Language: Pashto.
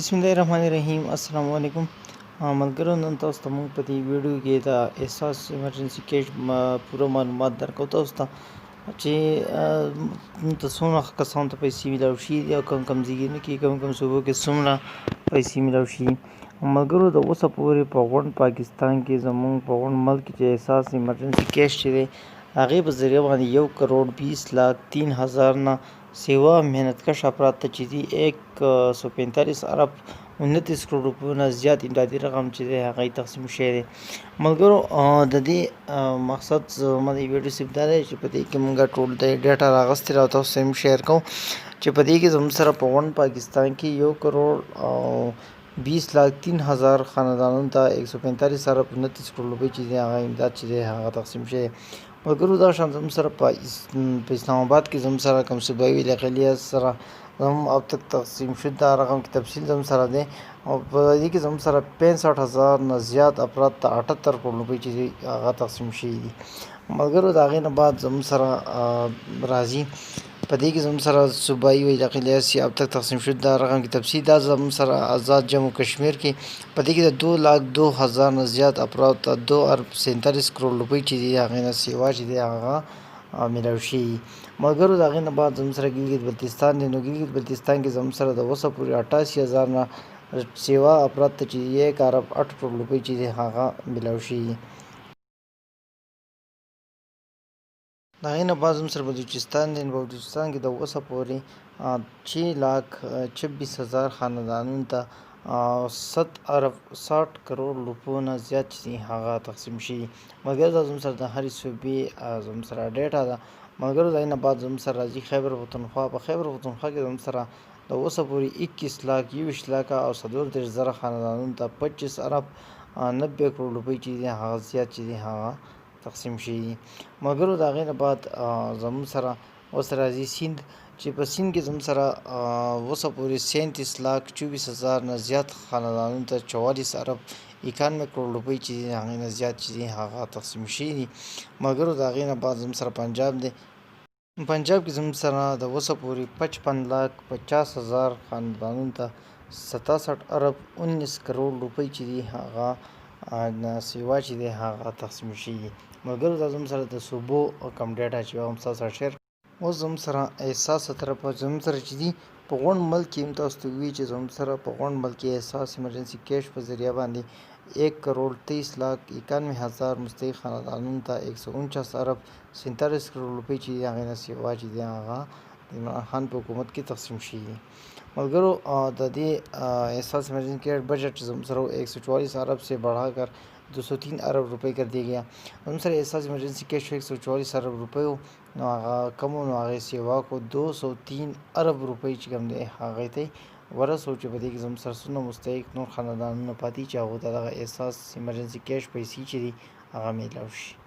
बिस्मिल्लाहिर्रहमानिर्रहीम अस्सलाम वालेकुम मलګرو नن تاسو ته موږ په دې ویډیو کې د احساس ایمرجنسي کیش پوره معلومات درکو تاسو ته چې څومره کسانو ته پیسې میلاو شي یا کم ځایونو کې کم صوبو کې څومره پیسې میلاو شي ملګرو د اوسه پورې په غونډ پاکستان کې زموږ په غونډ ملک چې احساس ایمرجنسي کیش چې دی هغې په ذریعه باندې 1,20,03,000 نه سیوا محنتکش افراد ته چې دي 145 ارب 29 کروڑ روپیو نه زیات امدادي رقم چې دی هغه تقسیم شوی دی ملګرو د دې مقصد زما د ویډیو صرف دا دی چې په دې کې موږ ټول د ډیټا راغستې را تاسو سره شیر کوم چې په دې کې زموږ سره په غونډ پاکستان کې 1,20,03,000 خاندانونو ته 145 ارب 29 کروڑ روپۍ چې دی هغه امداد چې دی هغه تقسیم شوی ملګرو دا شان زموږ سره په اسلام آباد کې زموږ سره کوم صوبایي علاقې سره زموږ اب تک تقسیم شده رقم کی تفصیل زموږ سره دی او په دې کې زموږ سره 65,000 نه زیات افراد ته 78 کروڑ روپۍ چې هغه تقسیم شوي دي ملګرو د هغې نه بعد زموږ سره راځي په دې کې زموږ سره صوبایي و علاقې سي اب تک تقسیم شده رقم کی تفصیل دا زموږ سره آزاد جموں کشمیر کې په دې کې د 2,02,000 نه زیات افراد ته 2.47 کروڑ روپۍ چې دي هغې نه سیوا چې دی هغه میلاو شي ملګرو د هغې نه بعد زموږ سره ګلګت بلتستان دی نو ګلګت بلتستان کې زموږ سره د اوسه پورې 88,000 نه سیوا افراد ته چې 1 ارب 8 کروڑ روپۍ چې دی هغه میلاو شي د هغې نه بعد زموږ سره بلوچستان دی بلوچستان کې د اوسه پورې 6,26,000 خاندانونو ته 7 ارب 60 کروڑ روپیو نه زیات چې هغه تقسیم شي مګر دا زموږ سره د هرې صوبې زموږ سره ډیټا ده مګر د هغې نه بعد زموږ سره راځي خیبر پښتونخوا په خیبر پښتونخوا کې زموږ سره د اوسه پورې 21,21,00,000 او 34,000 خاندانونو ته 25 ارب 90 کروڑ روپۍ چې دي هغه زیات چې دي هغه تقسیم شي مګر د هغې نه بعد زموږ سره اوس راځي سیند چې په سیند کې زموږ سره اوسه پورې 37,24,000 نه زیات خاندانونو ته 44 ارب 91 کروڑ روپۍ چې دي هغې نه زیات چې دي هغه تقسیم شوي دي مګر د هغې نه بعد زموږ سره پنجاب دی پنجاب کې زموږ سره د اوسه پورې 55,50,000 خاندانونو ته 67 ارب 19 کروڑ روپۍ چې دي هغه سیوا چې دی هغه تقسیم شي مګر دا زموږ سره د صوبو کم ډیټا چې هم تاسو سره شیر اوس زموږ سره احساس طرفه زموږ سره چې دي په غونډ ملک کې هم تاسو ته ووایي چې زموږ سره په غونډ ملک کې احساس ایمرجنسي کیش په ذریعه باندې 1,23,91,000 مستحق خاندانونو ته 149 ارب 47 کروڑ روپۍ چې دي هغې نه سیوا چې دی هغه د عمران خان په حکومت کې تقسیم شي ملګرو د دې احساس ایمرجنسی کیش بجٹ زموږ سره 144 ارب سے بڑھا کر 203 ارب روپۍ کر دیا گیا زموږ سره احساس ایمرجنسی کیش 144 ارب روپۍ نو هغه کم نو هغې سیوا کو 203 ارب روپۍ چې کوم دی هغې ته ورسوه چې په دې کې زموږ سره څومره مستحق نور خاندانونه پاتې چې هغو ته دغه احساس ایمرجنسي کیش پیسې چې دي هغه میلاو شي